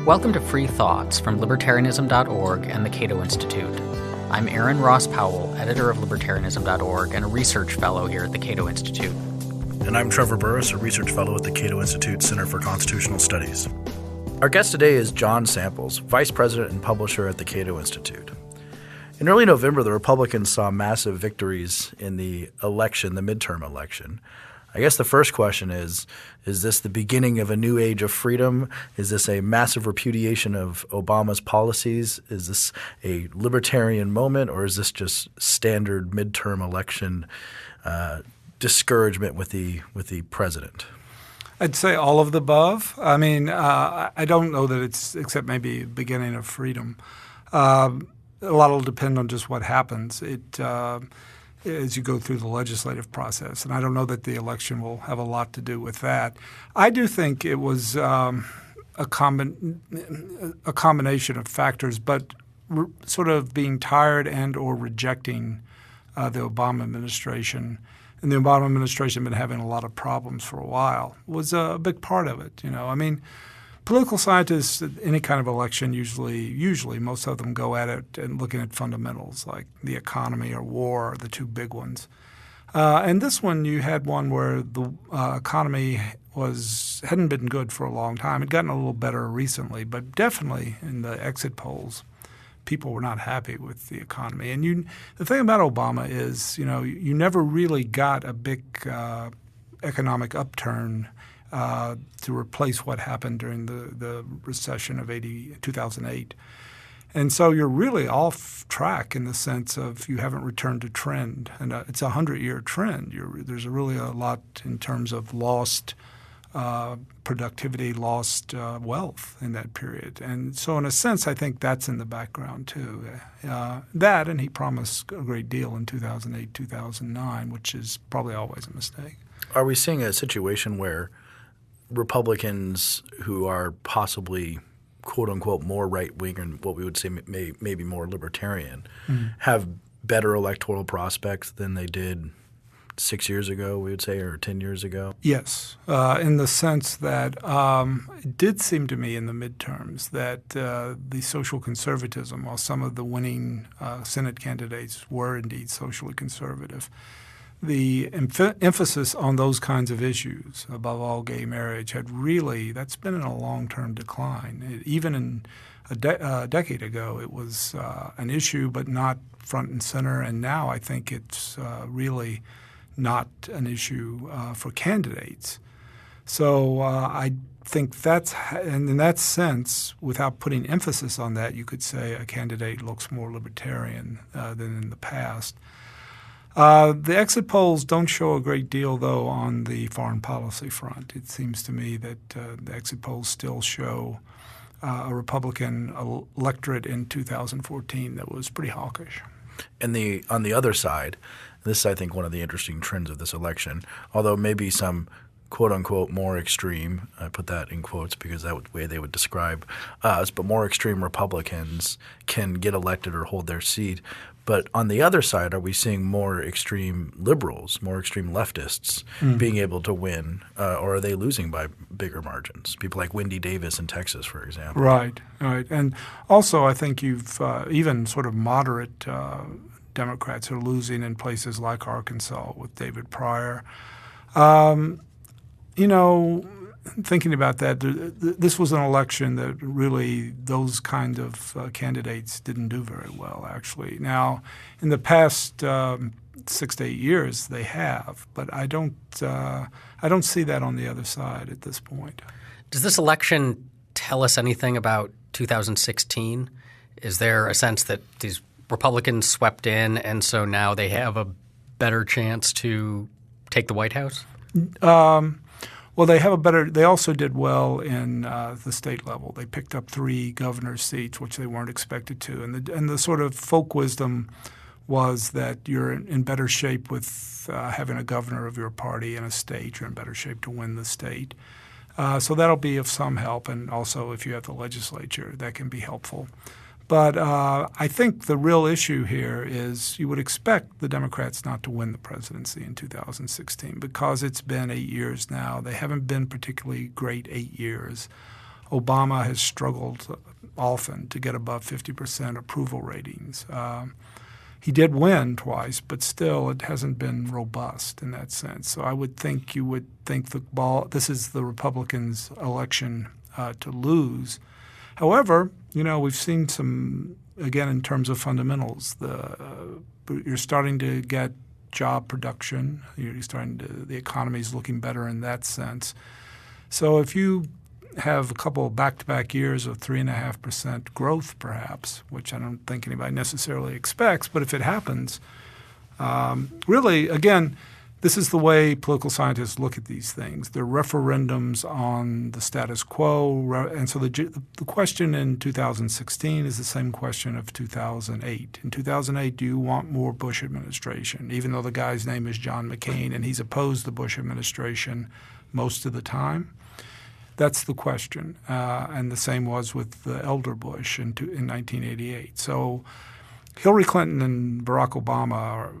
Welcome to Free Thoughts from libertarianism.org and the Cato Institute. I'm Aaron Ross Powell, editor of libertarianism.org and a research fellow here at the Cato Institute. And I'm Trevor Burrus, a research fellow at the Cato Institute Center for Constitutional Studies. Our guest today is John Samples, vice president and publisher at the Cato Institute. In early November, the Republicans saw massive victories in the election, the midterm election. I guess the first question is this the beginning of a new age of freedom? Is this a massive repudiation of Obama's policies? Is this a libertarian moment, or is this just standard midterm election discouragement with the president? I'd say all of the above. I mean, I don't know that it's except maybe beginning of freedom. A lot will depend on just what happens. As you go through the legislative process. And I don't know that the election will have a lot to do with that. I do think it was a combination of factors, but sort of being tired and or rejecting the Obama administration. And the Obama administration had been having a lot of problems for a while was a big part of it. I mean, political scientists, any kind of election, usually most of them go at it and looking at fundamentals like the economy or war are the two big ones. And this one, you had one where the economy hadn't been good for a long time. It had gotten a little better recently, but definitely in the exit polls, people were not happy with the economy. And the thing about Obama is, you never really got a big economic upturn to replace what happened during the recession of 2008. And so you're really off track in the sense of you haven't returned to trend. And it's a 100-year trend. There's really a lot in terms of lost productivity, lost wealth in that period. And so in a sense, I think that's in the background too. That, and he promised a great deal in 2008, 2009, which is probably always a mistake. Are we seeing a situation where Republicans who are possibly quote-unquote more right-wing and what we would say maybe more libertarian have better electoral prospects than they did 6 years ago, we would say, or 10 years ago? Yes, in the sense that it did seem to me in the midterms that the social conservatism, while some of the winning Senate candidates were indeed socially conservative, the emphasis on those kinds of issues, above all gay marriage, that's been in a long-term decline. Even in a decade ago, it was an issue but not front and center, and now I think it's really not an issue for candidates. So I think and in that sense, without putting emphasis on that, you could say a candidate looks more libertarian than in the past. The exit polls don't show a great deal, though, on the foreign policy front. It seems to me that the exit polls still show a Republican electorate in 2014 that was pretty hawkish. And on the other side, this is, I think, one of the interesting trends of this election, although maybe some quote-unquote more extreme – I put that in quotes because that's the way they would describe us – but more extreme Republicans can get elected or hold their seat. But on the other side, are we seeing more extreme liberals, more extreme leftists being able to win, or are they losing by bigger margins? People like Wendy Davis in Texas, for example. Right. And also I think you've even sort of moderate Democrats are losing in places like Arkansas with David Pryor. Thinking about that, this was an election that really those kind of candidates didn't do very well, actually. Now, in the past 6 to 8 years, they have, but I don't see that on the other side at this point. Does this election tell us anything about 2016? Is there a sense that these Republicans swept in and so now they have a better chance to take the White House? Well, they also did well in the state level. They picked up 3 governor's seats, which they weren't expected to. And the sort of folk wisdom was that you're in better shape with having a governor of your party in a state. You're in better shape to win the state. So that'll be of some help. And also if you have the legislature, that can be helpful. But I think the real issue here is you would expect the Democrats not to win the presidency in 2016 because it's been 8 years now. They haven't been particularly great 8 years Obama has struggled often to get above 50% approval ratings. He did win twice, but still it hasn't been robust in that sense. So I would think you would think this is the Republicans' election to lose. However, we've seen some, again, in terms of fundamentals, you're starting to get job production. The economy is looking better in that sense. So if you have a couple of back-to-back years of 3.5% growth, perhaps, which I don't think anybody necessarily expects, but if it happens, really, again, this is the way political scientists look at these things. They're referendums on the status quo, and so the question in 2016 is the same question of 2008. In 2008, do you want more Bush administration, even though the guy's name is John McCain and he's opposed the Bush administration most of the time? That's the question, and the same was with the elder Bush in 1988. So Hillary Clinton and Barack Obama are,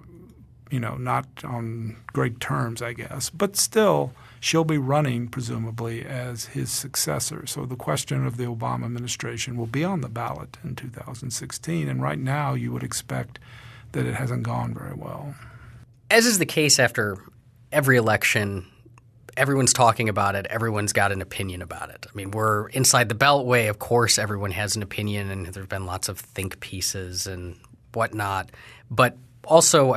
not on great terms, I guess, but still she'll be running presumably as his successor. So the question of the Obama administration will be on the ballot in 2016, and right now you would expect that it hasn't gone very well. As is the case after every election, everyone's talking about it. Everyone's got an opinion about it. I mean, we're inside the Beltway. Of course, everyone has an opinion, and there have been lots of think pieces and whatnot. But also,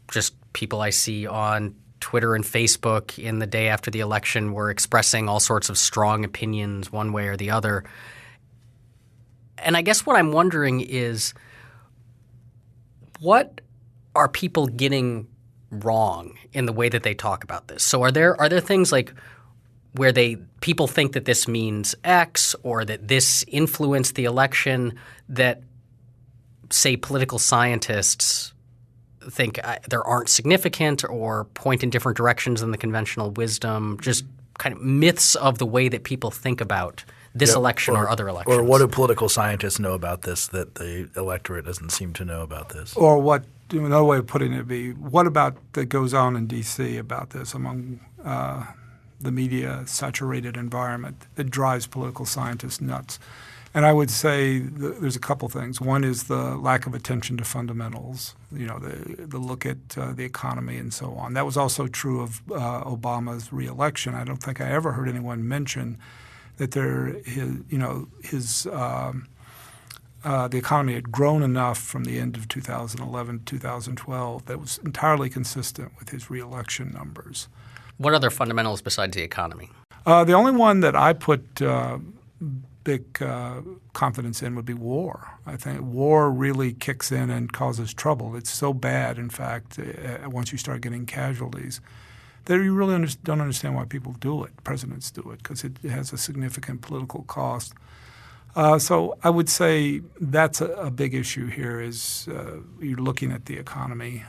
just people I see on Twitter and Facebook in the day after the election were expressing all sorts of strong opinions one way or the other. And I guess what I'm wondering is, what are people getting wrong in the way that they talk about this? So are there things like where people think that this means X or that this influenced the election that, say, political scientists think there aren't significant or point in different directions than the conventional wisdom, just kind of myths of the way that people think about this election or other elections? Or what do political scientists know about this that the electorate doesn't seem to know about this? Or what – another way of putting it would be, what about that goes on in D.C. about this among the media-saturated environment that drives political scientists nuts? And I would say there's a couple things. One is the lack of attention to fundamentals, the look at the economy and so on. That was also true of Obama's reelection. I don't think I ever heard anyone mention that the economy had grown enough from the end of 2011 to 2012 that was entirely consistent with his reelection numbers. What other fundamentals besides the economy? The only one that I put big confidence in would be war. I think war really kicks in and causes trouble. It's so bad, in fact, once you start getting casualties, that you really don't understand why people do it, presidents do it, because it has a significant political cost. So I would say that's a big issue here is you're looking at the economy.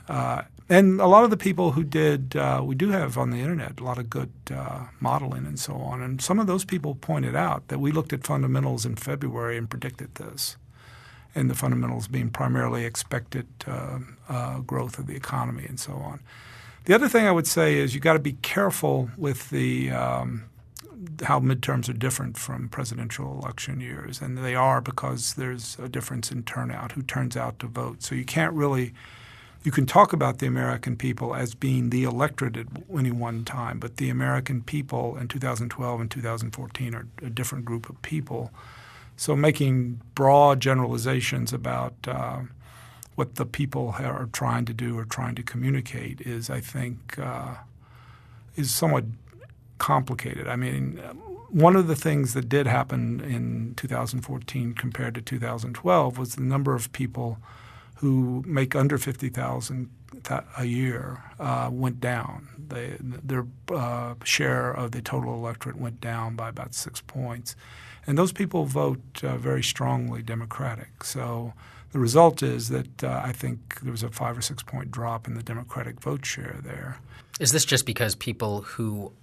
And a lot of the people who did we do have on the Internet a lot of good modeling and so on. And some of those people pointed out that we looked at fundamentals in February and predicted this, and the fundamentals being primarily expected growth of the economy and so on. The other thing I would say is you got to be careful with the how midterms are different from presidential election years, and they are because there's a difference in turnout, who turns out to vote. So you can't really – you can talk about the American people as being the electorate at any one time, but the American people in 2012 and 2014 are a different group of people. So making broad generalizations about what the people are trying to do or trying to communicate is, I think, is somewhat complicated. I mean, one of the things that did happen in 2014 compared to 2012 was the number of people who make under $50,000 a year went down. Their share of the total electorate went down by about 6 points. And those people vote very strongly Democratic. So the result is that I think there was a 5 or 6 point drop in the Democratic vote share there. Is this just because people who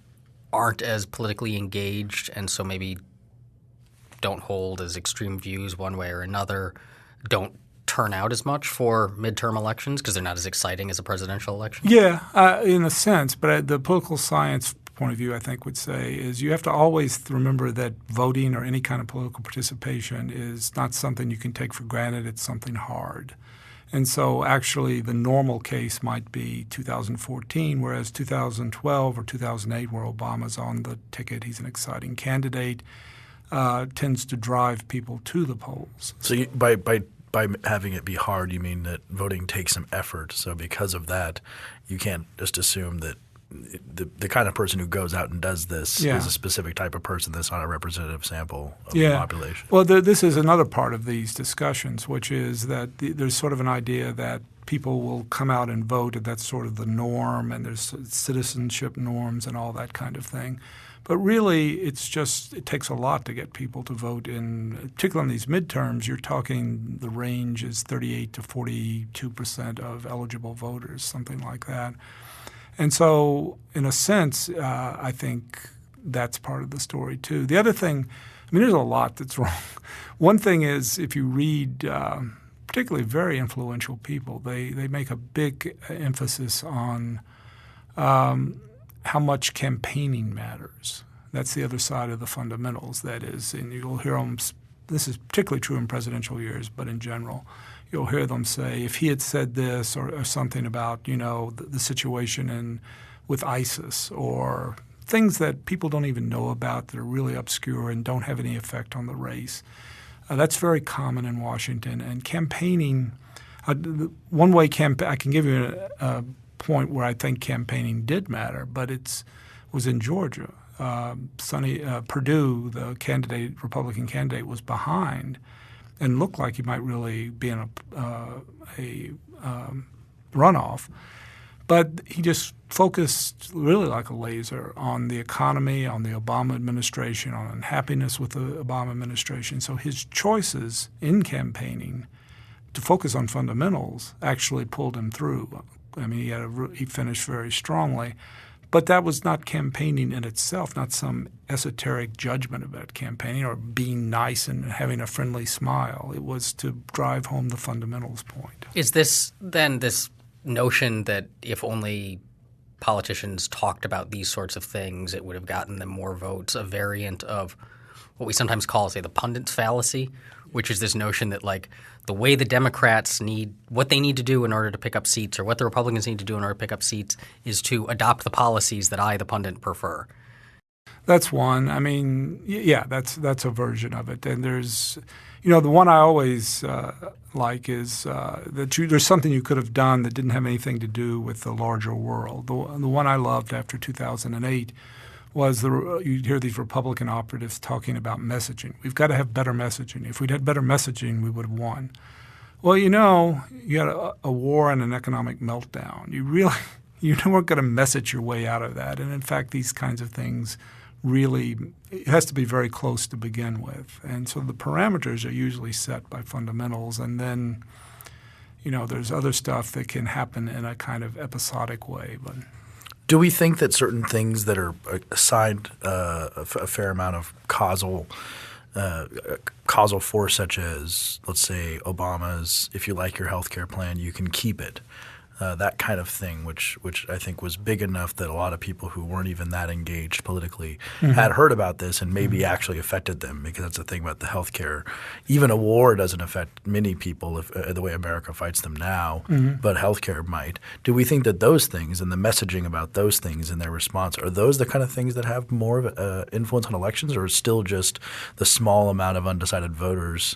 aren't as politically engaged and so maybe don't hold as extreme views one way or another don't turn out as much for midterm elections because they're not as exciting as a presidential election? Yeah, in a sense. But the political science point of view, I think, would say is you have to always remember that voting or any kind of political participation is not something you can take for granted. It's something hard. And so actually the normal case might be 2014, whereas 2012 or 2008, where Obama's on the ticket, he's an exciting candidate, tends to drive people to the polls. So by having it be hard, you mean that voting takes some effort. So because of that, you can't just assume that the kind of person who goes out and does this is a specific type of person that's not a representative sample of the population. Well, this is another part of these discussions, which is that there's sort of an idea that people will come out and vote, and that's sort of the norm, and there's citizenship norms and all that kind of thing. But really, it takes a lot to get people to vote particularly in these midterms. You're talking the range is 38 to 42% of eligible voters, something like that. And so in a sense, I think that's part of the story too. The other thing, there's a lot that's wrong. One thing is if you read particularly very influential people, they make a big emphasis on how much campaigning matters. That's the other side of the fundamentals, that is. And you'll hear them – this is particularly true in presidential years, but in general – you'll hear them say, if he had said this or something about, the situation with ISIS or things that people don't even know about that are really obscure and don't have any effect on the race. That's very common in Washington. And campaigning one way I can give you a point where I think campaigning did matter, but was in Georgia. Perdue, the Republican candidate, was behind and looked like he might really be in a runoff. But he just focused really like a laser on the economy, on the Obama administration, on unhappiness with the Obama administration. So his choices in campaigning to focus on fundamentals actually pulled him through. He finished very strongly. But that was not campaigning in itself, not some esoteric judgment about campaigning or being nice and having a friendly smile. It was to drive home the fundamentals point. Is this then this notion that if only politicians talked about these sorts of things, it would have gotten them more votes, a variant of what we sometimes call, say, the pundit's fallacy, which is this notion that the way the Democrats what they need to do in order to pick up seats or what the Republicans need to do in order to pick up seats is to adopt the policies that I, the pundit, prefer. That's one. That's a version of it. And there's, the one I always like is that there's something you could have done that didn't have anything to do with the larger world. The one I loved after 2008 was you'd hear these Republican operatives talking about messaging. We've got to have better messaging. If we'd had better messaging, we would have won. Well, you had a war and an economic meltdown. You weren't going to message your way out of that. And in fact, these kinds of things it has to be very close to begin with. And so the parameters are usually set by fundamentals. And then, there's other stuff that can happen in a kind of episodic way. But do we think that certain things that are assigned a fair amount of causal force, such as, let's say, Obama's, if you like your health care plan, you can keep it, that kind of thing, which I think was big enough that a lot of people who weren't even that engaged politically had heard about this and maybe actually affected them, because that's the thing about the health care. Even a war doesn't affect many people the way America fights them now, but health care might. Do we think that those things and the messaging about those things and their response, are those the kind of things that have more of an influence on elections, or is still just the small amount of undecided voters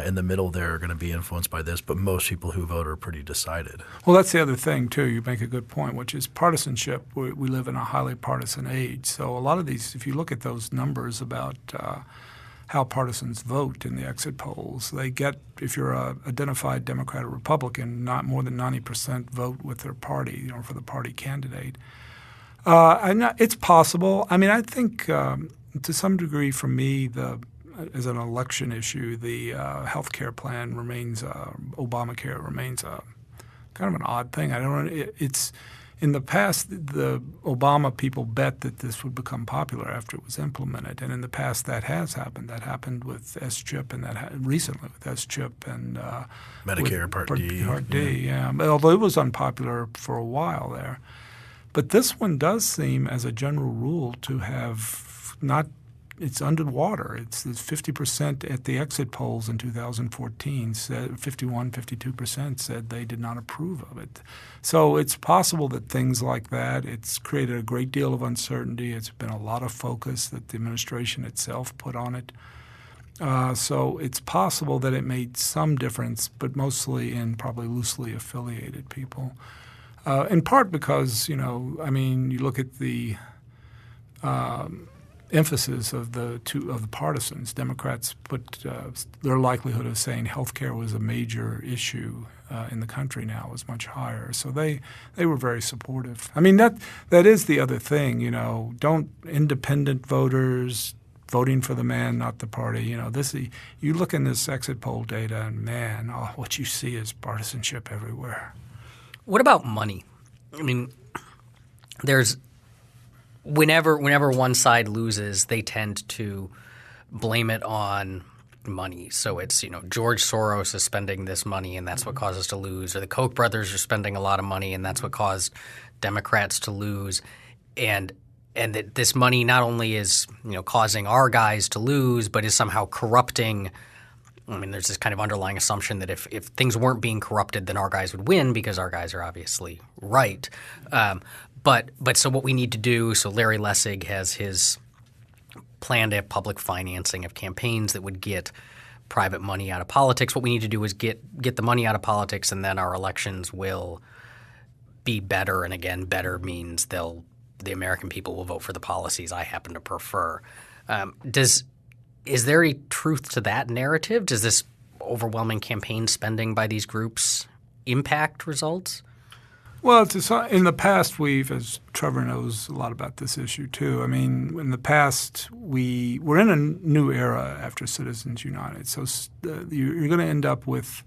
in the middle there are going to be influenced by this, but most people who vote are pretty decided? Well, that's the other thing, too. You make a good point, which is partisanship. We live in a highly partisan age. So a lot of these, if you look at those numbers about how partisans vote in the exit polls, they get, if you're an identified Democrat or Republican, not more than 90% vote with their party, for the party candidate. It's possible. I think to some degree for me, as an election issue, the health care plan remains Obamacare remains kind of an odd thing. It's in the past, the Obama people bet that this would become popular after it was implemented, and in the past that has happened. That happened with S-chip, and recently with S-chip and Medicare Part D. Part D, yeah. Although it was unpopular for a while there. But this one does seem, as a general rule, to have not – it's underwater. It's 50% at the exit polls in 2014 said 52% said they did not approve of it. So it's possible that things like that, it's created a great deal of uncertainty. It's been a lot of focus that the administration itself put on it. So it's possible that it made some difference, but mostly in probably loosely affiliated people. In part because, you look at the emphasis of the partisans. Democrats put their likelihood of saying health care was a major issue in the country now is much higher. So they were very supportive. I mean, that is the other thing, don't independent voters voting for the man, not the party. You look in this exit poll data and, man, what you see is partisanship everywhere. What about money? I mean, there's whenever one side loses, they tend to blame it on money. So it's, George Soros is spending this money and that's what caused us to lose, or the Koch brothers are spending a lot of money and that's what caused Democrats to lose. And that this money not only is, causing our guys to lose, but is somehow corrupting. I mean, there's this kind of underlying assumption that if things weren't being corrupted, then our guys would win because our guys are obviously right. But so what we need to do, so Larry Lessig has his plan to have public financing of campaigns that would get private money out of politics. What we need to do is get the money out of politics, and then our elections will be better. And again, better means the American people will vote for the policies I happen to prefer. Is there a truth to that narrative? Does this overwhelming campaign spending by these groups impact results? Well, in the past, as Trevor knows a lot about this issue too. I mean, in the past, we're in a new era after Citizens United. So you're going to end up with,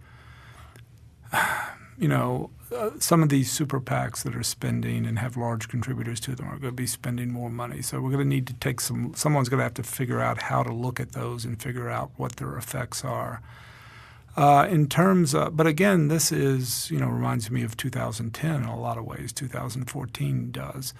some of these super PACs that are spending and have large contributors to them are going to be spending more money. So we're going to need to take someone's going to have to figure out how to look at those and figure out what their effects are. In terms of, but again, this is, reminds me of 2010 in a lot of ways. 2014 does.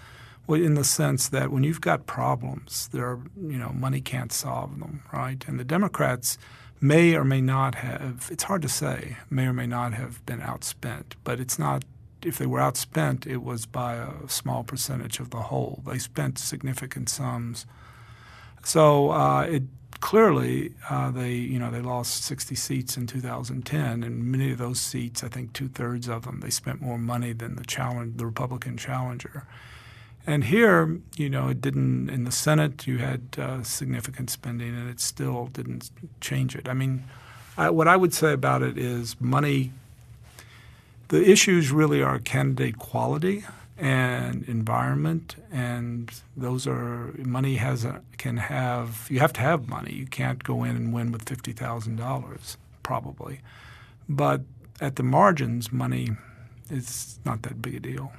Well, in the sense that when you've got problems, money can't solve them, right? And the Democrats may or may not have, it's hard to say, may or may not have been outspent. But it's not, if they were outspent, it was by a small percentage of the whole. They spent significant sums. So clearly they lost 60 seats in 2010, and many of those seats, I think 2/3 of them, they spent more money than the Republican challenger. And here, it didn't. In the Senate, you had significant spending, and it still didn't change it. I mean, what I would say about it is money. The issues really are candidate quality and environment, and those are money can have. You have to have money. You can't go in and win with $50,000 probably, but at the margins, money is not that big a deal.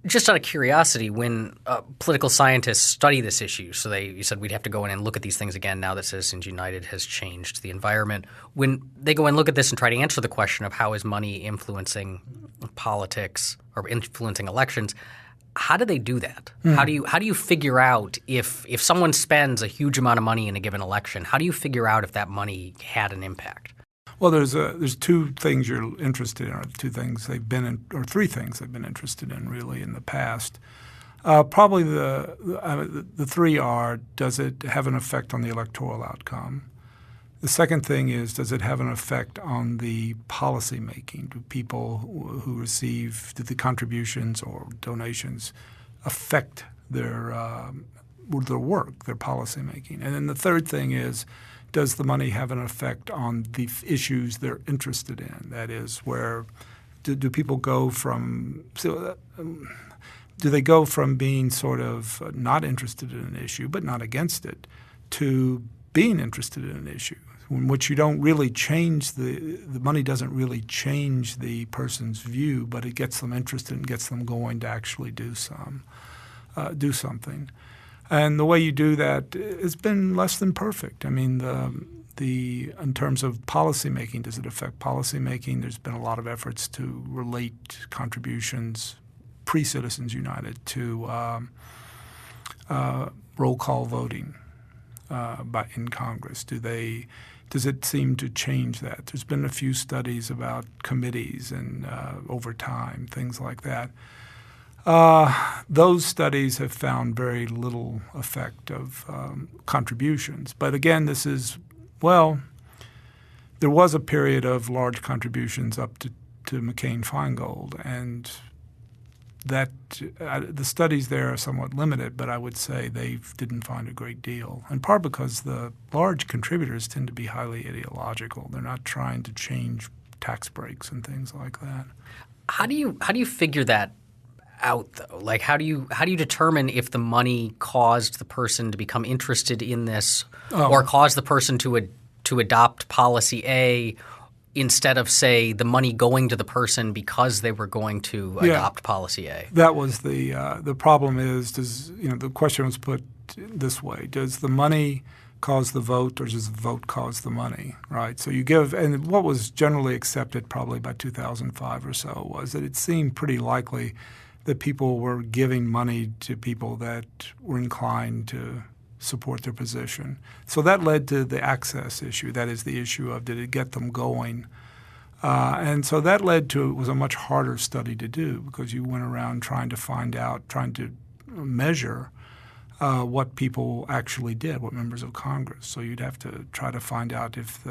Just out of curiosity, when political scientists study this issue, so you said we'd have to go in and look at these things again now that Citizens United has changed the environment. When they go and look at this and try to answer the question of how is money influencing politics or influencing elections, how do they do that? How do you figure out if someone spends a huge amount of money in a given election? How do you figure out if that money had an impact? Well, there's two things you're interested in, or two things they've been in, or three things they've been interested in really in the past. Probably the three are: does it have an effect on the electoral outcome? The second thing is, does it have an effect on the policy making? Do people who receive the contributions or donations affect their work, their policy making? And then the third thing is, does the money have an effect on the issues they're interested in? That is, where do people go from do they go from being sort of not interested in an issue but not against it to being interested in an issue in which you don't really change the money doesn't really change the person's view, but it gets them interested and gets them going to actually do something. And the way you do that has been less than perfect. I mean, in terms of policymaking, does it affect policymaking? There's been a lot of efforts to relate contributions pre-Citizens United to roll call voting in Congress? Does it seem to change that? There's been a few studies about committees and over time, things like that. Those studies have found very little effect of contributions. But again, there was a period of large contributions up to McCain-Feingold, and that the studies there are somewhat limited, but I would say they didn't find a great deal, in part because the large contributors tend to be highly ideological. They're not trying to change tax breaks and things like that. How do you figure that out, though? Like, how do you determine if the money caused the person to become interested in this or caused the person to adopt policy A instead of, say, the money going to the person because they were going to adopt policy A? That was the problem. The question was put this way: does the money cause the vote, or does the vote cause the money? Right. So you give, and what was generally accepted probably by 2005 or so was that it seemed pretty likely that people were giving money to people that were inclined to support their position. So that led to the access issue. That is the issue of, did it get them going? And so that led to, it was a much harder study to do, because you went around trying to measure what people actually did, what members of Congress. So you'd have to try to find out if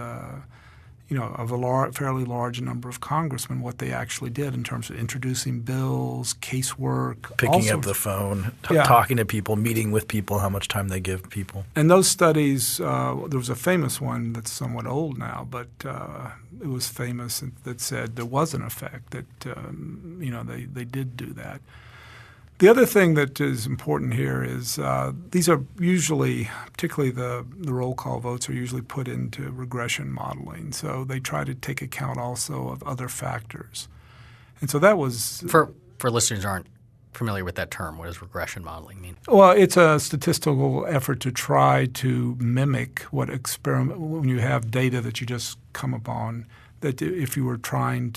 of a fairly large number of congressmen, what they actually did in terms of introducing bills, casework. Picking up the phone, talking to people, meeting with people, how much time they give people. And those studies, there was a famous one that's somewhat old now, but it was famous that said there was an effect, that they did do that. The other thing that is important here is these are usually, particularly the roll call votes, are usually put into regression modeling. So they try to take account also of other factors. And so that was – For listeners who aren't familiar with that term, what does regression modeling mean? Well, it's a statistical effort to try to mimic when you have data that you just come upon, that if you were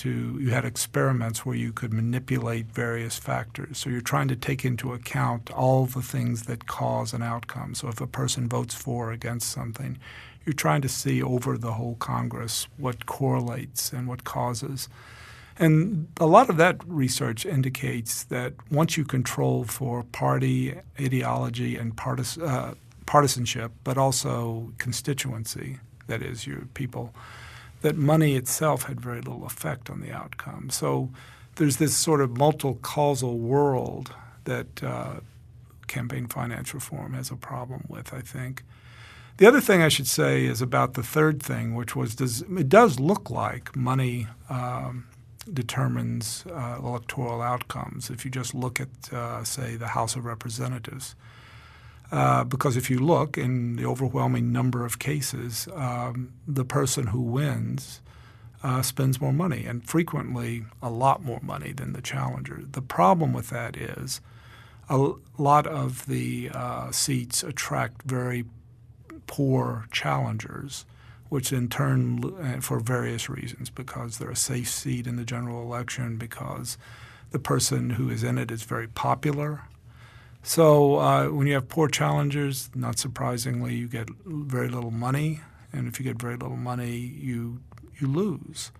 you had experiments where you could manipulate various factors. So you're trying to take into account all the things that cause an outcome. So if a person votes for or against something, you're trying to see over the whole Congress what correlates and what causes. And a lot of that research indicates that once you control for party ideology and partisanship, but also constituency, that is, your people, that money itself had very little effect on the outcome. So there's this sort of multi-causal world that campaign finance reform has a problem with, I think. The other thing I should say is about the third thing, which was it does look like money determines electoral outcomes if you just look at, say, the House of Representatives. Because if you look in the overwhelming number of cases, the person who wins spends more money, and frequently a lot more money than the challenger. The problem with that is a lot of the seats attract very poor challengers, which in turn, for various reasons, because they're a safe seat in the general election, because the person who is in it is very popular. So when you have poor challengers, not surprisingly, you get very little money, and if you get very little money, you lose.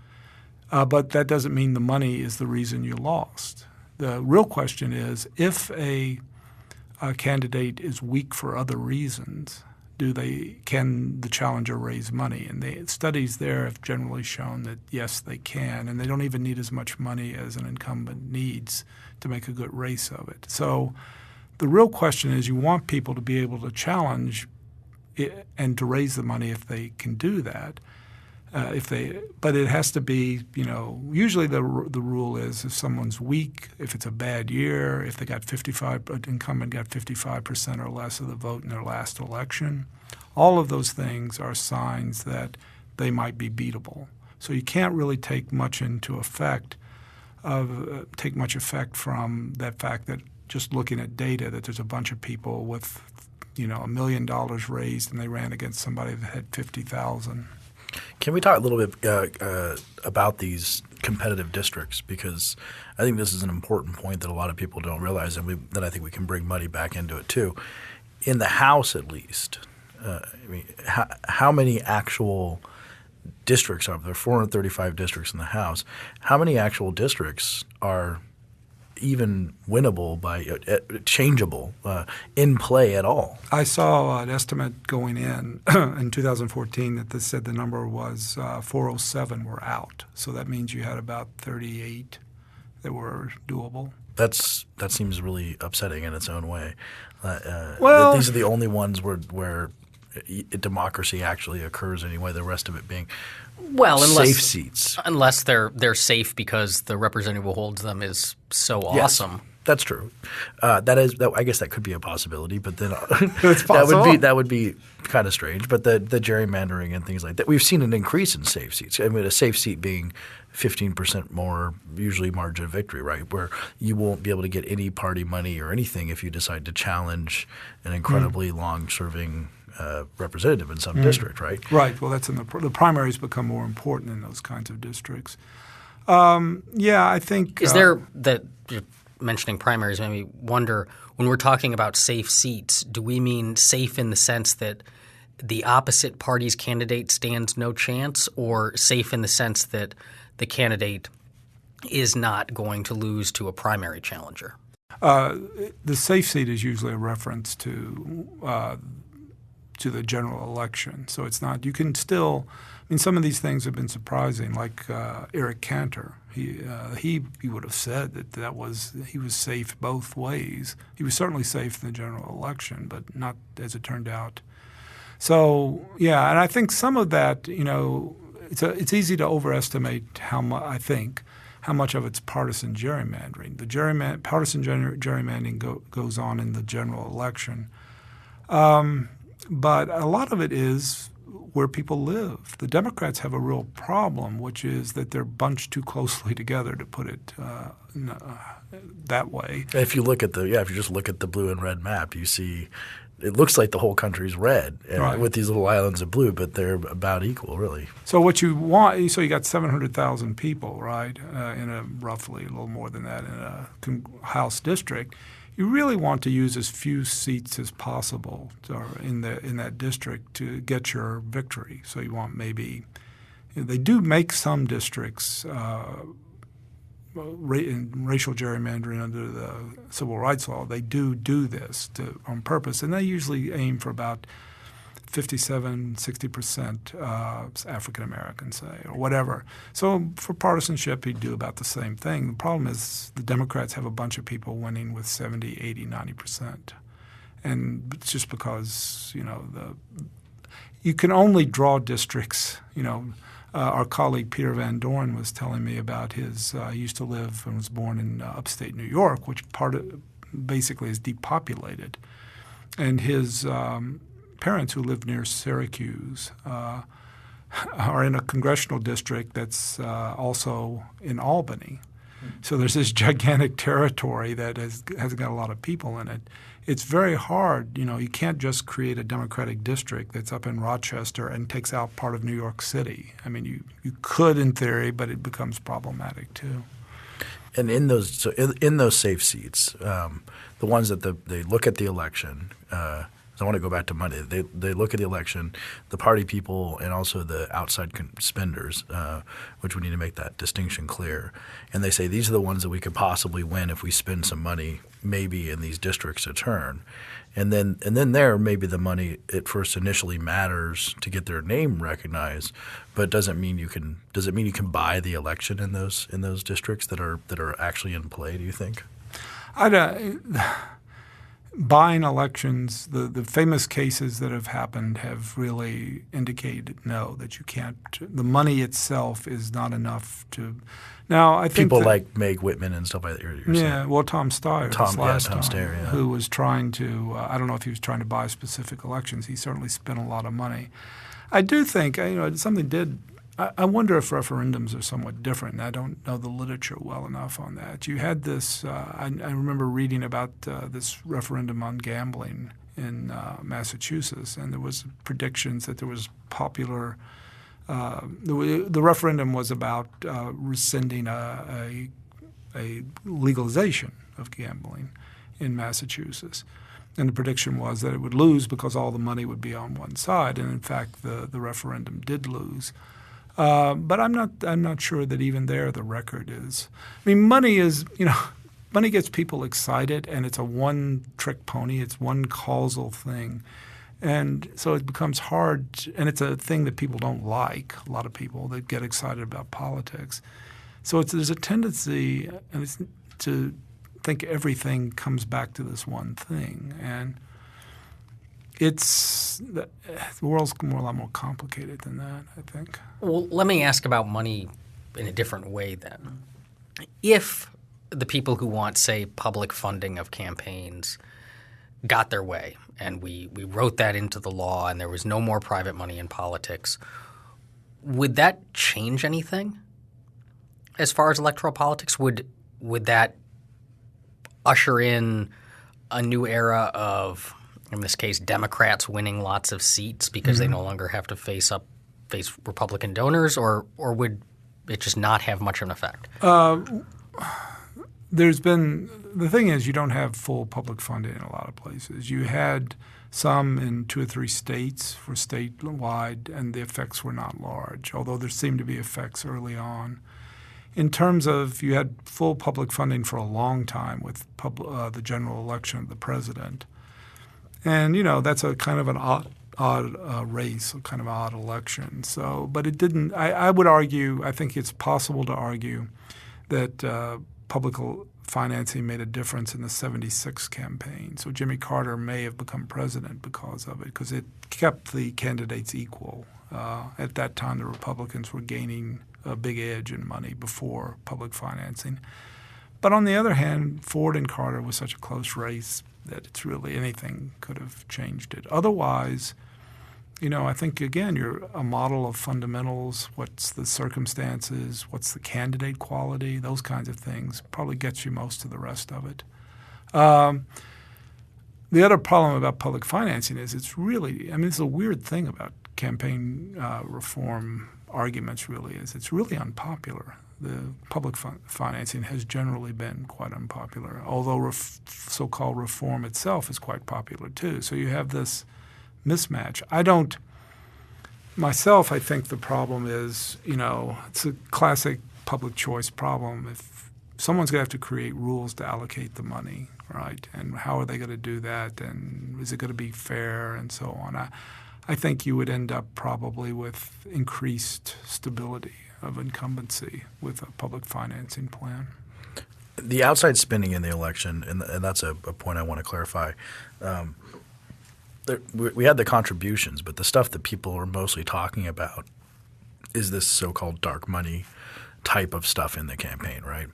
But that doesn't mean the money is the reason you lost. The real question is, if a candidate is weak for other reasons, can the challenger raise money? And the studies there have generally shown that yes, they can, and they don't even need as much money as an incumbent needs to make a good race of it. So the real question is, you want people to be able to challenge and to raise the money if they can do that. But it has to be, usually the rule is if someone's weak, if it's a bad year, if an incumbent got 55% or less of the vote in their last election, all of those things are signs that they might be beatable. So you can't really take much effect from that fact that just looking at data that there's a bunch of people with, $1 million raised and they ran against somebody that had 50,000. Can we talk a little bit about these competitive districts, because I think this is an important point that a lot of people don't realize, and that I think we can bring money back into it too. In the House, at least, how many actual districts are there? There are 435 districts in the House. How many actual districts are even winnable by changeable in play at all? I saw an estimate going in 2014 that this said the number was 407 were out. So that means you had about 38 that were doable. That seems really upsetting in its own way. Well, these are the only ones where democracy actually occurs anyway. The rest of it being safe seats. Unless they're safe because the representative who holds them is so awesome. Yes, that's true. I guess that could be a possibility, but then it's possible. that would be kind of strange. But the gerrymandering and things like that, we've seen an increase in safe seats. I mean, a safe seat being 15% more, usually margin of victory, right? Where you won't be able to get any party money or anything if you decide to challenge an incredibly long-serving representative in some district, right? Right. Well, that's the primaries become more important in those kinds of districts. I think is there that you're mentioning primaries made me wonder, when we're talking about safe seats, do we mean safe in the sense that the opposite party's candidate stands no chance, or safe in the sense that the candidate is not going to lose to a primary challenger? The safe seat is usually a reference to the general election. So it's not – you can still – I mean, some of these things have been surprising, like Eric Cantor. He would have said that he was safe both ways. He was certainly safe in the general election, but not as it turned out. So, yeah, and I think some of that, it's easy to overestimate how much of it's partisan gerrymandering. The partisan gerrymandering goes on in the general election. But a lot of it is where people live. The Democrats have a real problem, which is that they're bunched too closely together, to put it that way. If you look at if you just look at the blue and red map, you see it looks like the whole country's red with these little islands of blue, but they're about equal, really. So what you want, so you got 700,000 people, right, in a roughly a little more than that in a House district. You really want to use as few seats as possible in that district to get your victory. So you want they do make some districts in racial gerrymandering under the civil rights law. They do this on purpose, and they usually aim for about 57, 60% African Americans, say, or whatever. So for partisanship, he'd do about the same thing. The problem is the Democrats have a bunch of people winning with 70, 80, 90%. And it's just because, you can only draw districts, our colleague Peter Van Doren was telling me about he used to live and was born in upstate New York, which basically is depopulated. And his parents, who live near Syracuse, are in a congressional district that's also in Albany. So there's this gigantic territory that has got a lot of people in it. It's very hard. You can't just create a Democratic district that's up in Rochester and takes out part of New York City. I mean, you could in theory, but it becomes problematic too. And in those safe seats, the ones that they look at the election. I want to go back to Monday. They look at the election, the party people, and also the outside spenders, which we need to make that distinction clear. And they say these are the ones that we could possibly win if we spend some money, maybe in these districts to turn. And then there maybe the money at first initially matters to get their name recognized, but doesn't mean you can buy the election in those districts that are actually in play. Do you think? Buying elections, the famous cases that have happened have really indicated that you can't. The money itself is not enough to. Now I think people like Meg Whitman and stuff like that. You're saying. Well, Tom Steyer, Tom Steyer, who was trying to. I don't know if he was trying to buy specific elections. He certainly spent a lot of money. I do think something did. I wonder if referendums are somewhat different. I don't know the literature well enough on that. You had this I remember reading about this referendum on gambling in Massachusetts, and there was predictions that there was popular The referendum was about rescinding a legalization of gambling in Massachusetts. And the prediction was that it would lose because all the money would be on one side. And in fact, the referendum did lose. But I'm not sure that even there the record is. I mean, money gets people excited, and it's a one-trick pony. It's one causal thing. And so it becomes hard, and it's a thing that people don't like, a lot of people that get excited about politics. So there's a tendency to think everything comes back to this one thing. And the world's a lot more complicated than that, I think. Well, let me ask about money in a different way then. If the people who want, say, public funding of campaigns got their way and we wrote that into the law and there was no more private money in politics, would that change anything as far as electoral politics? Would that usher in a new era of, in this case, Democrats winning lots of seats because they no longer have to face Republican donors, or would it just not have much of an effect? The thing is, you don't have full public funding in a lot of places. You had some in 2 or 3 states for statewide, and the effects were not large, although there seemed to be effects early on. In terms of, you had full public funding for a long time with the general election of the president. And, that's a kind of an odd race, a kind of odd election. So, but it didn't – I would argue – I think it's possible to argue that public financing made a difference in the 76 campaign. So Jimmy Carter may have become president because of it, because it kept the candidates equal. At that time, the Republicans were gaining a big edge in money before public financing. But on the other hand, Ford and Carter was such a close race that it's really anything could have changed it. Otherwise, I think, again, you're a model of fundamentals, what's the circumstances, what's the candidate quality, those kinds of things probably gets you most of the rest of it. The other problem about public financing is it's a weird thing about campaign reform arguments really is it's really unpopular. The public financing has generally been quite unpopular, although so-called reform itself is quite popular too. So you have this mismatch. I think the problem is, it's a classic public choice problem. If someone's going to have to create rules to allocate the money, right? And how are they going to do that? And is it going to be fair and so on? I think you would end up probably with increased stability of incumbency with a public financing plan. The outside spending in the election, and that's a point I want to clarify. We had the contributions, but the stuff that people are mostly talking about is this so-called dark money type of stuff in the campaign, right?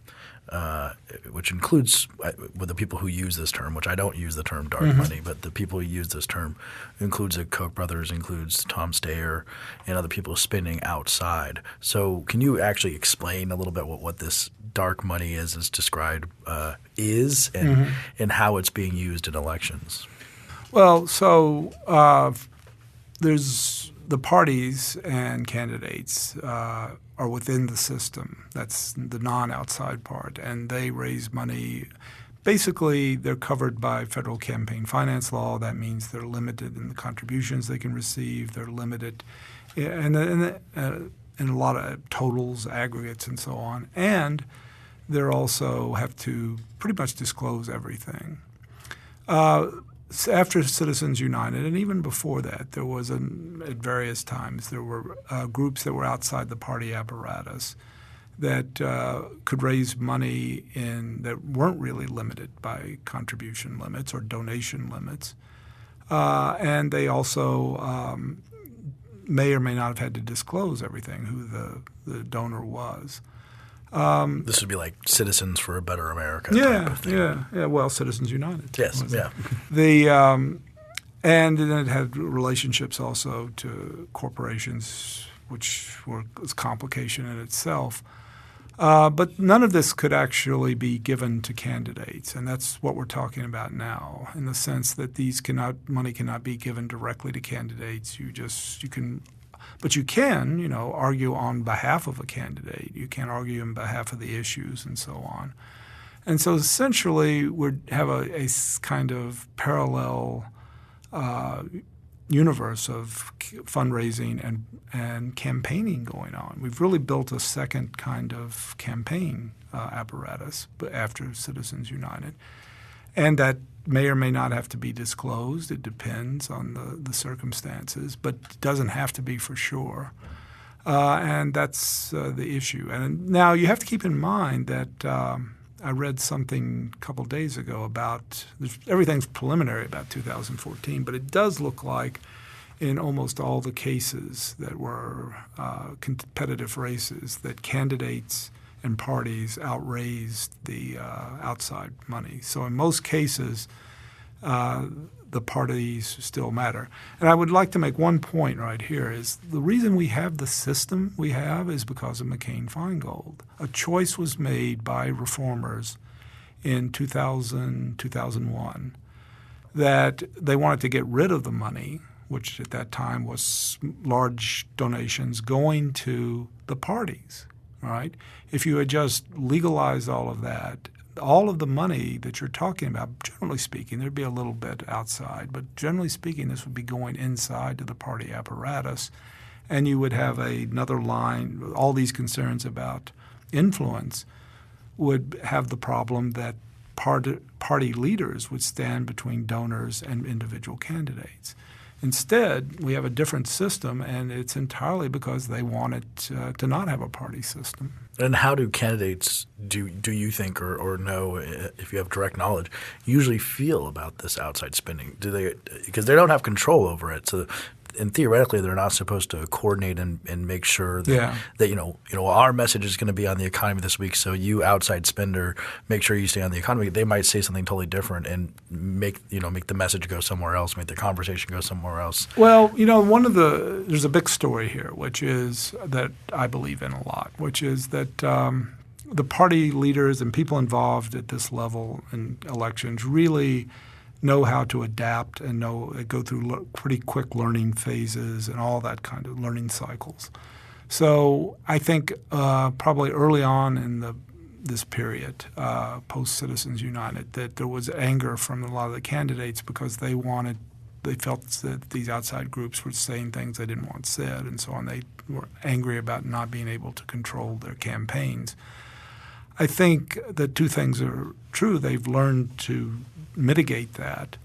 Which includes with the people who use this term, which I don't use the term dark money, but the people who use this term includes the Koch brothers, includes Tom Steyer, and other people spending outside. So can you actually explain a little bit what this dark money is described and how it's being used in elections? Well, so there's the parties and candidates are within the system. That's the non-outside part, and they raise money. Basically, they're covered by federal campaign finance law. That means they're limited in the contributions they can receive. They're limited in a lot of totals, aggregates, and so on. And they also have to pretty much disclose everything. After Citizens United, and even before that, there was at various times there were groups that were outside the party apparatus that could raise money that weren't really limited by contribution limits or donation limits, and they also may or may not have had to disclose everything, who the donor was. This would be like Citizens for a Better America type of thing. Yeah. Well, Citizens United. Yes, yeah. And then it had relationships also to corporations, which was complication in itself. But none of this could actually be given to candidates, and that's what we're talking about now, in the sense that money cannot be given directly to candidates. But you can, argue on behalf of a candidate. You can argue on behalf of the issues and so on. And so essentially we have a kind of parallel universe of fundraising and campaigning going on. We've really built a second kind of campaign apparatus after Citizens United. And that may or may not have to be disclosed. It depends on the circumstances, but it doesn't have to be for sure. And that's the issue. And now you have to keep in mind that I read something a couple days ago about everything's preliminary about 2014, but it does look like in almost all the cases that were competitive races that candidates and parties outraised the outside money. So in most cases, the parties still matter. And I would like to make one point right here is the reason we have the system we have is because of McCain-Feingold. A choice was made by reformers in 2000, 2001 that they wanted to get rid of the money, which at that time was large donations going to the parties, right? If you had just legalized all of that, all of the money that you're talking about, generally speaking, there'd be a little bit outside, but generally speaking, this would be going inside to the party apparatus, and you would have another line. All these concerns about influence would have the problem that party leaders would stand between donors and individual candidates. Instead, we have a different system, and it's entirely because they wanted to not have a party system. And how do candidates, do you think or know, if you have direct knowledge, usually feel about this outside spending? Do they, because they don't have control over it, so and theoretically they're not supposed to coordinate and make sure that, that our message is going to be on the economy this week, so you outside spender, make sure you stay on the economy. They might say something totally different and make the message go somewhere else, make the conversation go somewhere else. Well, there's a big story here, which is that I believe in a lot, which is that the party leaders and people involved at this level in elections really know how to adapt and go through pretty quick learning phases and all that kind of learning cycles. So I think probably early on in this period, post-Citizens United, that there was anger from a lot of the candidates because they felt that these outside groups were saying things they didn't want said and so on. They were angry about not being able to control their campaigns. I think that two things are true. They've learned to mitigate that,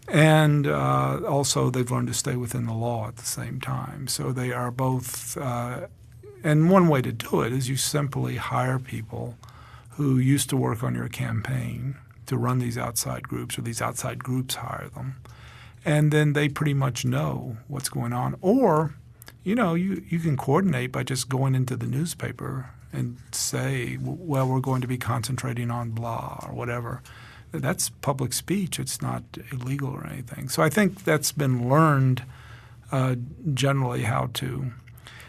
and also they've learned to stay within the law at the same time. So they are both and one way to do it is you simply hire people who used to work on your campaign to run these outside groups, or these outside groups hire them, and then they pretty much know what's going on. Or you can coordinate by just going into the newspaper and say, well, we're going to be concentrating on blah or whatever. That's public speech. It's not illegal or anything. So I think that's been learned generally how to.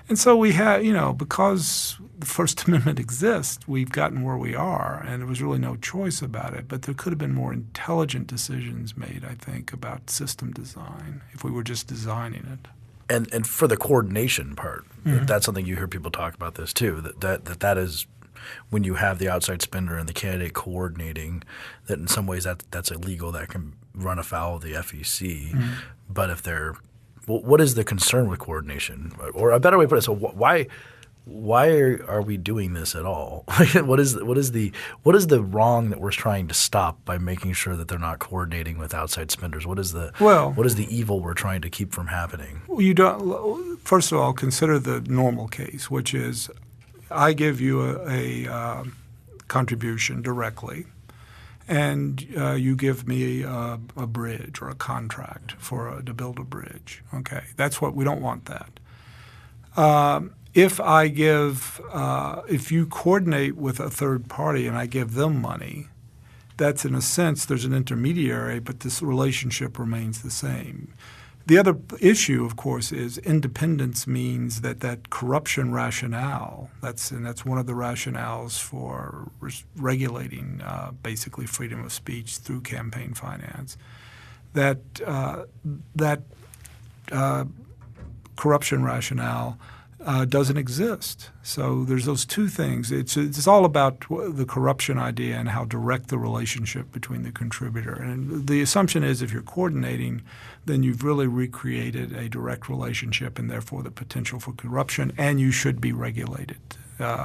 And so we have, because the First Amendment exists, we've gotten where we are, and there was really no choice about it. But there could have been more intelligent decisions made, I think, about system design if we were just designing it. And for the coordination part, that's something you hear people talk about this too, that is when you have the outside spender and the candidate coordinating, that in some ways that's illegal, that can run afoul of the FEC. But if what is the concern with coordination? Or a better way to put it, so why are we doing this at all? What is the wrong that we're trying to stop by making sure that they're not coordinating with outside spenders? What is the evil we're trying to keep from happening? You don't. First of all, consider the normal case, which is I give you a contribution directly, and you give me a bridge or a contract to build a bridge. Okay, that's what we don't want that. If you coordinate with a third party and I give them money, that's in a sense there's an intermediary, but this relationship remains the same. The other issue, of course, is independence means that corruption rationale, that's one of the rationales for regulating basically freedom of speech through campaign finance, that corruption rationale doesn't exist. So there's those two things. It's all about the corruption idea and how direct the relationship between the contributor. And the assumption is if you're coordinating, then you've really recreated a direct relationship and therefore the potential for corruption, and you should be regulated,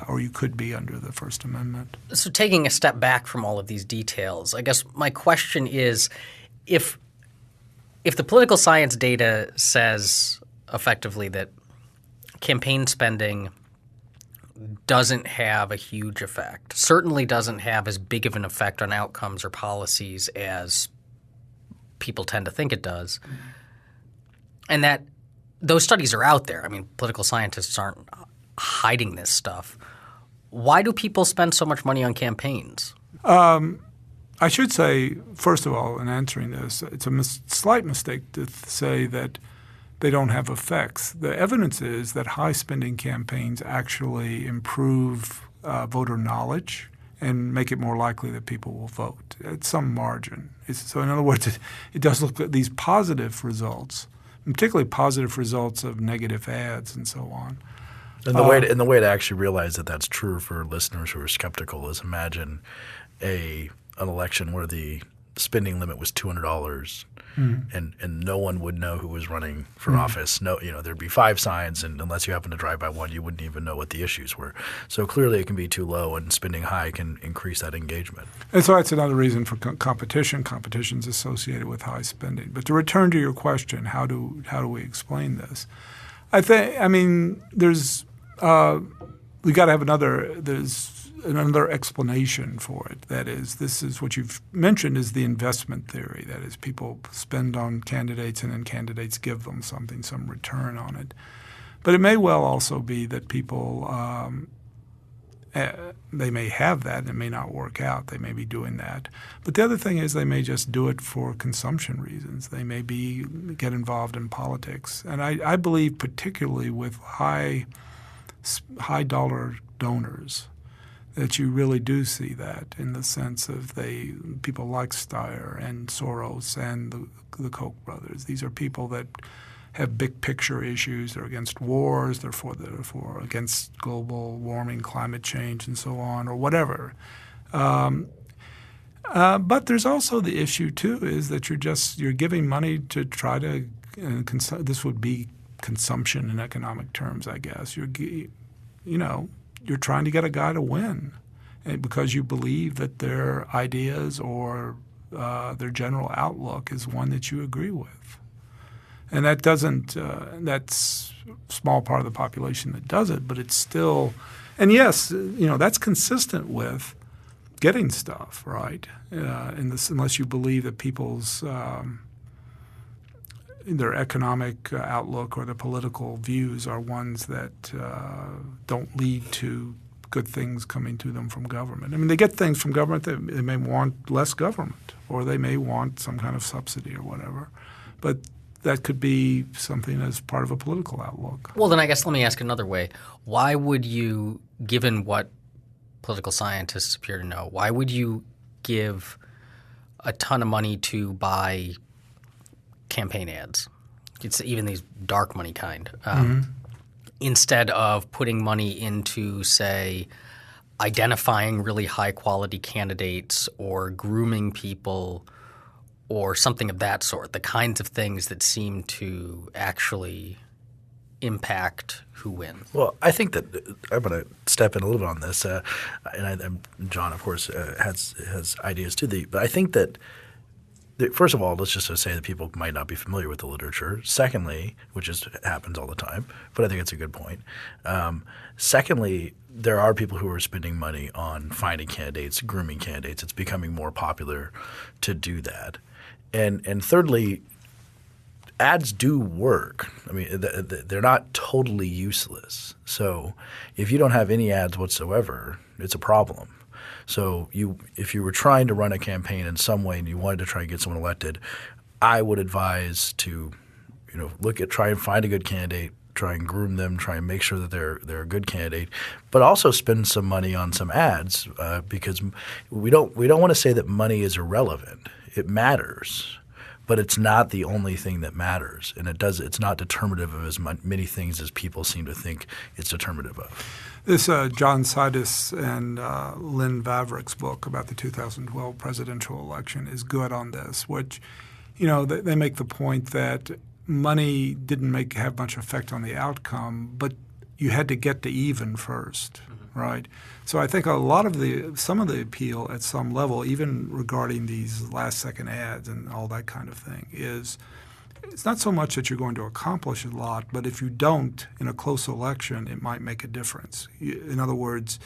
or you could be under the First Amendment. So taking a step back from all of these details, I guess my question is if the political science data says effectively that campaign spending doesn't have a huge effect, certainly doesn't have as big of an effect on outcomes or policies as people tend to think it does, and that those studies are out there. I mean, political scientists aren't hiding this stuff. Why do people spend so much money on campaigns? I should say, first of all, in answering this, it's a slight mistake to say that they don't have effects. The evidence is that high-spending campaigns actually improve voter knowledge and make it more likely that people will vote at some margin. So in other words, it does look at these positive results, particularly positive results of negative ads and so on. And the way to actually realize that that's true for listeners who are skeptical is imagine an election where the spending limit was $200 and no one would know who was running for office. No, there'd be 5 signs, and unless you happen to drive by one, you wouldn't even know what the issues were. So clearly it can be too low, and spending high can increase that engagement. And so that's another reason for competition. Competition's associated with high spending. But to return to your question, how do we explain this? There's we got to have another explanation for it. That is, this is what you've mentioned is the investment theory. That is, people spend on candidates and then candidates give them something, some return on it. But it may well also be that people they may have that and it may not work out. They may be doing that. But the other thing is they may just do it for consumption reasons. They may get involved in politics. And I believe particularly with high dollar donors that you really do see that in the sense of people like Steyer and Soros and the Koch brothers. These are people that have big picture issues. They're against wars. They're against global warming, climate change, and so on, or whatever. But there's also the issue too is that you're giving money to try to this would be consumption in economic terms, I guess. You're trying to get a guy to win because you believe that their ideas or their general outlook is one that you agree with. And that doesn't that's a small part of the population that does it, but it's still – and yes, that's consistent with getting stuff, right, unless you believe that people's their economic outlook or their political views are ones that don't lead to good things coming to them from government. I mean, they get things from government. They may want less government or they may want some kind of subsidy or whatever. But that could be something as part of a political outlook. Well, then I guess let me ask another way. Why would you, given what political scientists appear to know, why would you give a ton of money to buy campaign ads? It's even these dark money kind. Instead of putting money into, say, identifying really high-quality candidates or grooming people or something of that sort, the kinds of things that seem to actually impact who wins. Well, I think that I'm going to step in a little bit on this, and John, of course, has ideas too. But I think that first of all, let's just say that people might not be familiar with the literature. Secondly, which happens all the time, but I think it's a good point. Secondly, there are people who are spending money on finding candidates, grooming candidates. It's becoming more popular to do that. And thirdly, ads do work. I mean, they're not totally useless. So if you don't have any ads whatsoever, it's a problem. So if you were trying to run a campaign in some way and you wanted to try and get someone elected, I would advise to try and find a good candidate, try and groom them, try and make sure that they're a good candidate, but also spend some money on some ads because we don't want to say that money is irrelevant. It matters. but it's not the only thing that matters, and it's not determinative of as many things as people seem to think it's determinative of. This John Sides and Lynn Vavreck's book about the 2012 presidential election is good on this, which, they make the point that money didn't have much effect on the outcome, but you had to get to even first, right? So I think some of the appeal at some level, even regarding these last-second ads and all that kind of thing, is it's not so much that you're going to accomplish a lot, but if you don't in a close election, it might make a difference. In other words,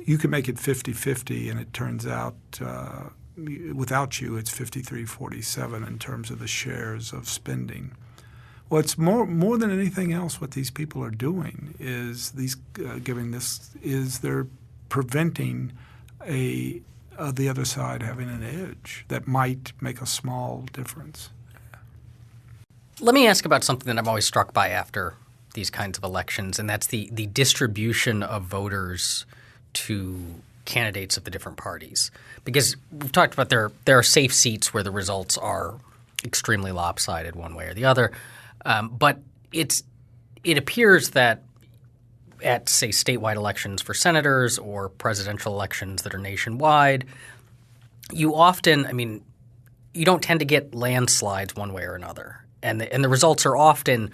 you can make it 50-50, and it turns out without you, it's 53-47 in terms of the shares of spending. What's more than anything else, what these people are doing is they're preventing the other side having an edge that might make a small difference. Let me ask about something that I'm always struck by after these kinds of elections, and that's the distribution of voters to candidates of the different parties. Because we've talked about there are safe seats where the results are extremely lopsided one way or the other. But it appears that at, say, statewide elections for senators or presidential elections that are nationwide, you don't tend to get landslides one way or another. And the results are often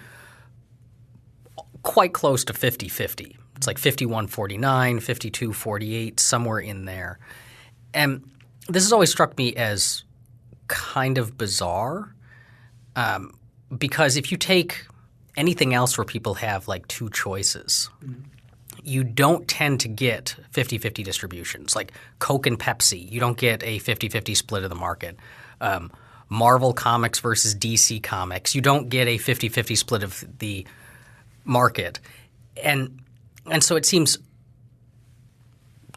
quite close to 50-50. It's like 51-49, 52-48, somewhere in there. And this has always struck me as kind of bizarre. Because if you take anything else where people have like two choices, you don't tend to get 50-50 distributions. Like Coke and Pepsi, you don't get a 50-50 split of the market. Marvel Comics versus DC Comics, you don't get a 50-50 split of the market. And so it seems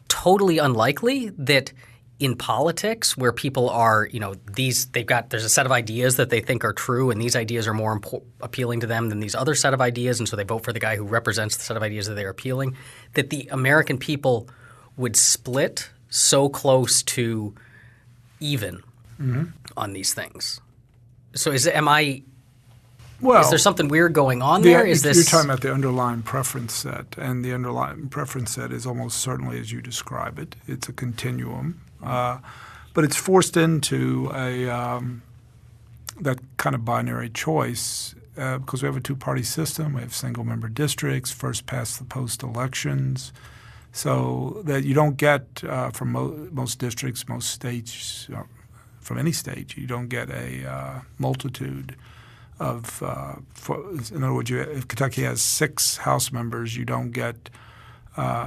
totally unlikely that in politics, where people are, there's a set of ideas that they think are true, and these ideas are more appealing to them than these other set of ideas, and so they vote for the guy who represents the set of ideas that they're appealing, that the American people would split so close to even on these things. So is there something weird going on there? You're talking about the underlying preference set, and the underlying preference set is almost certainly as you describe it. It's a continuum. But it's forced into that kind of binary choice because we have a two-party system. We have single-member districts, first-past-the-post elections, so that you don't get from most districts, most states, from any state, you don't get a multitude of in other words, if Kentucky has 6 House members, you don't get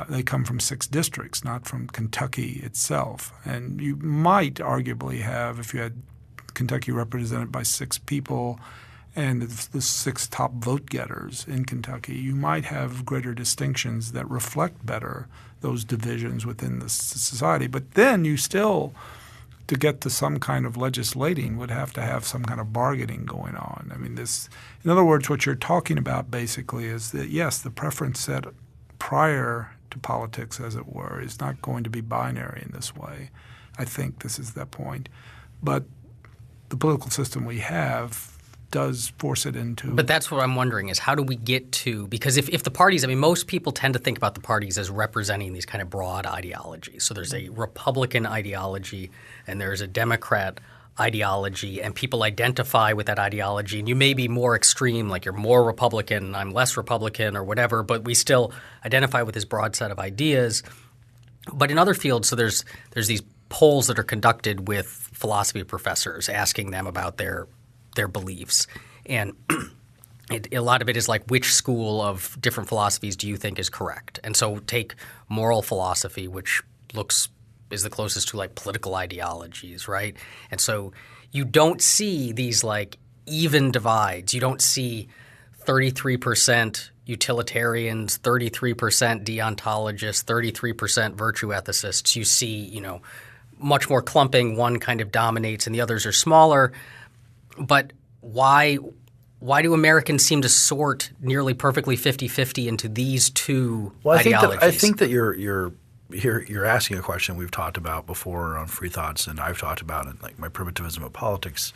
they come from 6 districts, not from Kentucky itself. And you might arguably have, if you had Kentucky represented by 6 people and the 6 top vote getters in Kentucky, you might have greater distinctions that reflect better those divisions within the society. But then you still, to get to some kind of legislating, would have to have some kind of bargaining going on. In other words, what you're talking about basically is that, yes, the preference set prior to politics, as it were, is not going to be binary in this way. I think this is that point. But the political system we have does force it into – But that's what I'm wondering is how do we get to – because if the parties – most people tend to think about the parties as representing these kind of broad ideologies. So there's a Republican ideology and there's a Democrat ideology, and people identify with that ideology. And you may be more extreme, like you're more Republican, I'm less Republican or whatever, but we still identify with this broad set of ideas. But in other fields, so there's these polls that are conducted with philosophy professors asking them about their beliefs. And a lot of it is like, which school of different philosophies do you think is correct? And so take moral philosophy, which is the closest to like political ideologies, right? And so you don't see these like even divides. You don't see 33% utilitarians, 33% deontologists, 33% virtue ethicists. You see, much more clumping. One kind of dominates and the others are smaller. But why do Americans seem to sort nearly perfectly 50-50 into these two ideologies? I think that you're here you're asking a question we've talked about before on Free Thoughts, and I've talked about in like my Primitivism of Politics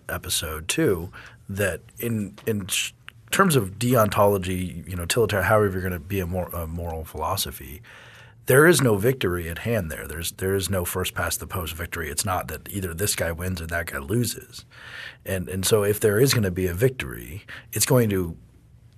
episode too, that in terms of deontology, utilitarian, however you're going to be a moral philosophy, there is no victory at hand there. There is no first past the post victory. It's not that either this guy wins or that guy loses. And so if there is going to be a victory, it's going to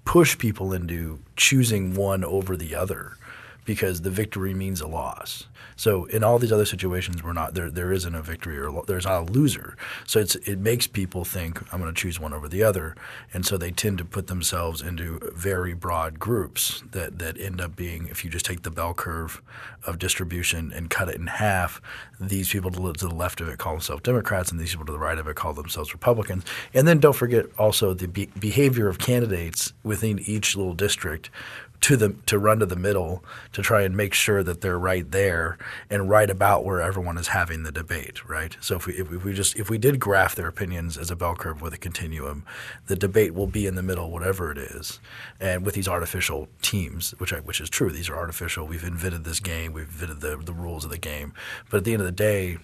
push people into choosing one over the other because the victory means a loss. So in all these other situations, there isn't a victory or there's not a loser. So it makes people think I'm going to choose one over the other, and so they tend to put themselves into very broad groups that end up being, if you just take the bell curve of distribution and cut it in half, these people to the left of it call themselves Democrats, and these people to the right of it call themselves Republicans. And then don't forget also the behavior of candidates within each little district to run to the middle to try and make sure that they're right there and right about where everyone is having the debate, right? So if we did graph their opinions as a bell curve with a continuum, the debate will be in the middle, whatever it is. And with these artificial teams, which is true, these are artificial. We've invented this game. We've invented the rules of the game. But at the end of the day,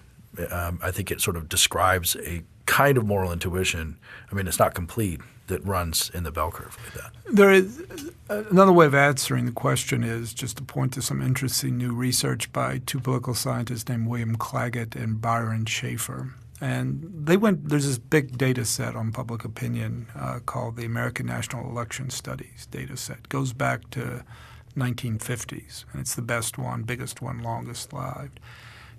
I think it sort of describes a kind of moral intuition. I mean, it's not complete, that runs in the bell curve like that. There is another way of answering the question is just to point to some interesting new research by two political scientists named William Claggett and Byron Shafer. And there's this big data set on public opinion called the American National Election Studies data set. It goes back to 1950s, and it's the best one, biggest one, longest lived.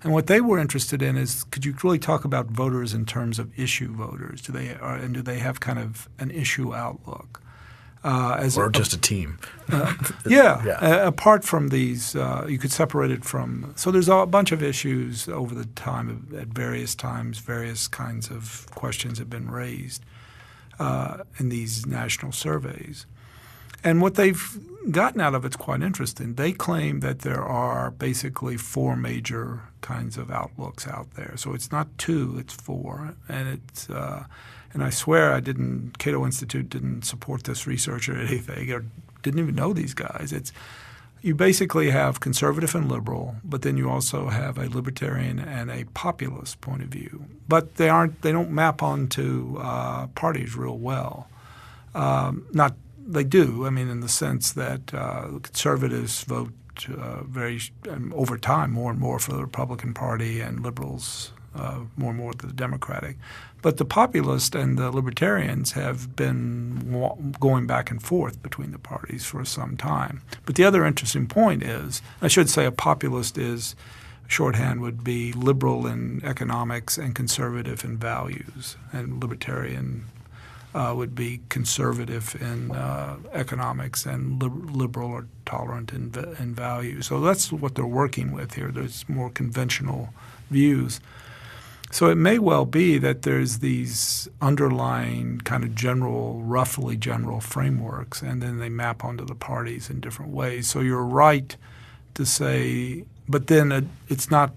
And what they were interested in is, could you really talk about voters in terms of issue voters? Do they have kind of an issue outlook? Just a team. Apart from these, you could separate it from – so there's a bunch of issues over the time at various times, various kinds of questions have been raised in these national surveys. And what they've gotten out of it's quite interesting. They claim that there are basically four major kinds of outlooks out there. So it's not two, it's four. And and I swear Cato Institute didn't support this research or anything, or didn't even know these guys. You basically have conservative and liberal, but then you also have a libertarian and a populist point of view. But they don't map onto parties real well. They do. I mean, in the sense that conservatives vote over time more and more for the Republican Party, and liberals more and more to the Democratic. But the populists and the libertarians have been going back and forth between the parties for some time. But the other interesting point is, I should say, a populist is shorthand would be liberal in economics and conservative in values, and libertarian would be conservative in economics and liberal or tolerant in values. So that's what they're working with here. There's more conventional views. So it may well be that there's these underlying kind of roughly general frameworks, and then they map onto the parties in different ways. So you're right to say, but then it's not,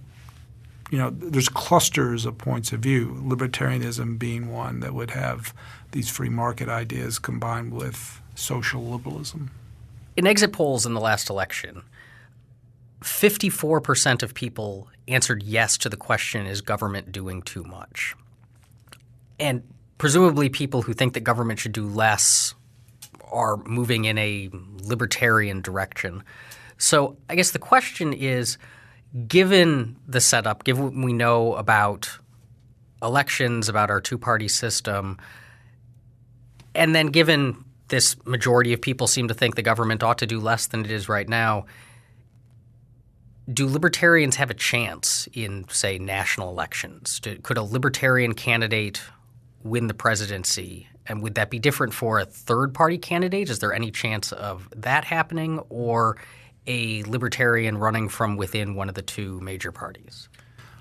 there's clusters of points of view, libertarianism being one that would have these free market ideas combined with social liberalism. In exit polls in the last election, 54% of people answered yes to the question, is government doing too much? And presumably people who think that government should do less are moving in a libertarian direction. So I guess the question is, given the setup, given what we know about elections, about our two-party system, and then given this majority of people seem to think the government ought to do less than it is right now, do libertarians have a chance in, say, national elections? Could a libertarian candidate win the presidency? And would that be different for a third-party candidate? Is there any chance of that happening, or a libertarian running from within one of the two major parties?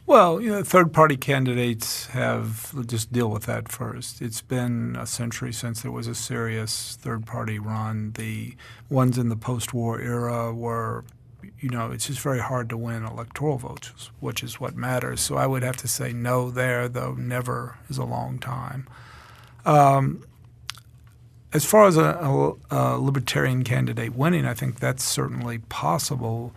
Well, third-party candidates let's just deal with that first. It's been a century since there was a serious third-party run. The ones in the post-war era were, it's just very hard to win electoral votes, which is what matters. So I would have to say no there, though never is a long time. As far as a libertarian candidate winning, I think that's certainly possible.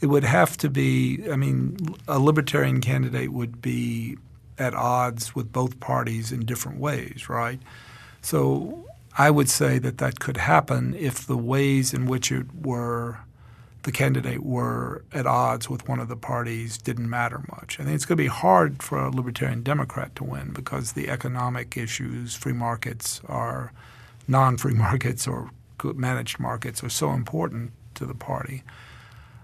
it would have to be – I mean, a libertarian candidate would be at odds with both parties in different ways, right? So I would say that could happen if the ways in which the candidate were at odds with one of the parties didn't matter much. I think it's going to be hard for a libertarian Democrat to win because the economic issues, free markets or non-free markets or managed markets are so important to the party.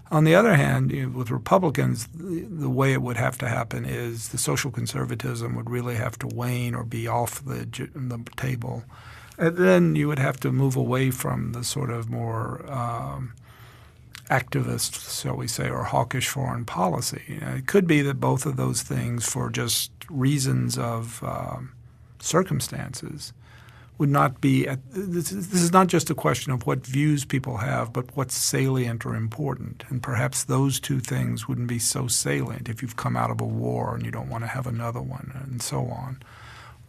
On the other hand, with Republicans, the way it would have to happen is the social conservatism would really have to wane or be off the table. And then you would have to move away from the sort of more activist, shall we say, or hawkish foreign policy. It could be that both of those things, for just reasons of circumstances, would not be this is not just a question of what views people have, but what's salient or important. And perhaps those two things wouldn't be so salient if you've come out of a war and you don't want to have another one and so on.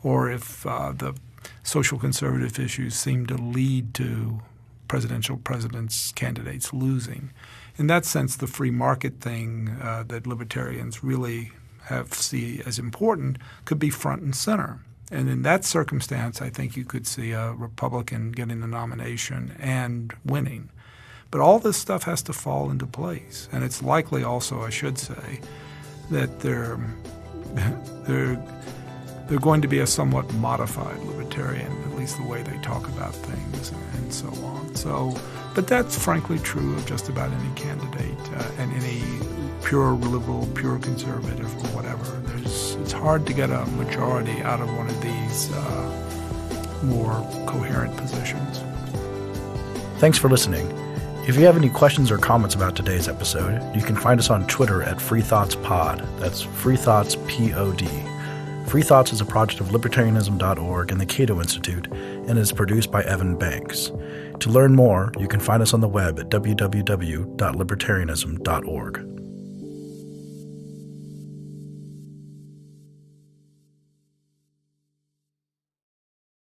Or if the social conservative issues seem to lead to presidents candidates losing. In that sense, the free market thing that libertarians really see as important could be front and center. And in that circumstance, I think you could see a Republican getting the nomination and winning. But all this stuff has to fall into place. And it's likely also, I should say, that they're going to be a somewhat modified libertarian, at least the way they talk about things and so on. But that's frankly true of just about any candidate and any pure liberal, pure conservative, or whatever. It's hard to get a majority out of one of these more coherent positions. Thanks for listening. If you have any questions or comments about today's episode, you can find us on Twitter at FreeThoughtsPod. That's FreeThoughtsPod. Free Thoughts is a project of libertarianism.org and the Cato Institute and is produced by Evan Banks. To learn more, you can find us on the web at www.libertarianism.org.